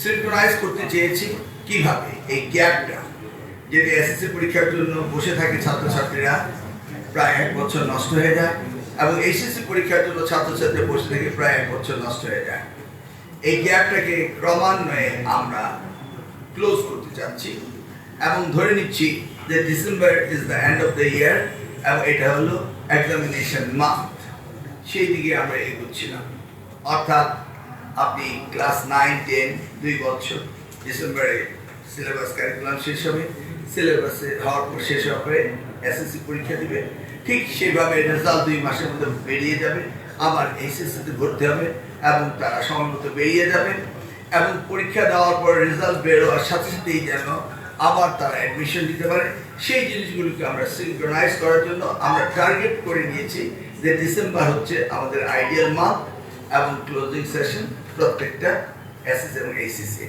Synchronise করতে চেয়েছি কিভাবে এই গ্যাপটা, যেটি এসএসসি পরীক্ষার জন্য বসে থাকে ছাত্রছাত্রীরা প্রায় 1 বছর নষ্ট হয়ে যায়, এবং এইচএসসি পরীক্ষার জন্য ছাত্রছাত্রী বসে থেকে প্রায় 1 বছর নষ্ট হয়ে যায়। এই গ্যাপটাকে ক্রমান্বয়ে আমরা ক্লোজ করতে চাচ্ছি এবং ধরে নিচ্ছি যে December is the end of the year এবং এটা হলো এক্সামিনেশন মান্থ। সেই দিকে আমরা এগোচ্ছিলাম। অর্থাৎ আপনি ক্লাস 9-10 2 বছর, ডিসেম্বরে সিলেবাস কারিকুলাম শেষ হবে, সিলেবাসে হওয়ার পর শেষ হওয়ার পরে এসএসসি পরীক্ষা দিবে। ঠিক সেভাবে রেজাল্ট 2 মাসের মধ্যে বেরিয়ে যাবে, আবার এইচএসসিতে ভর্তি হবে এবং তারা সময় মতো বেরিয়ে যাবে এবং পরীক্ষা দেওয়ার পর রেজাল্ট বের হওয়ার সাথে সাথেই যেন আবার তারা অ্যাডমিশন দিতে পারে। সেই জিনিসগুলোকে আমরা সিনক্রোনাইজ করার জন্য আমরা টার্গেট করে নিয়েছি যে ডিসেম্বর হচ্ছে আমাদের আইডিয়াল মান্থ এবং ক্লোজিং সেশন প্রত্যেকটা এসএসসি এবং এইচএসসি।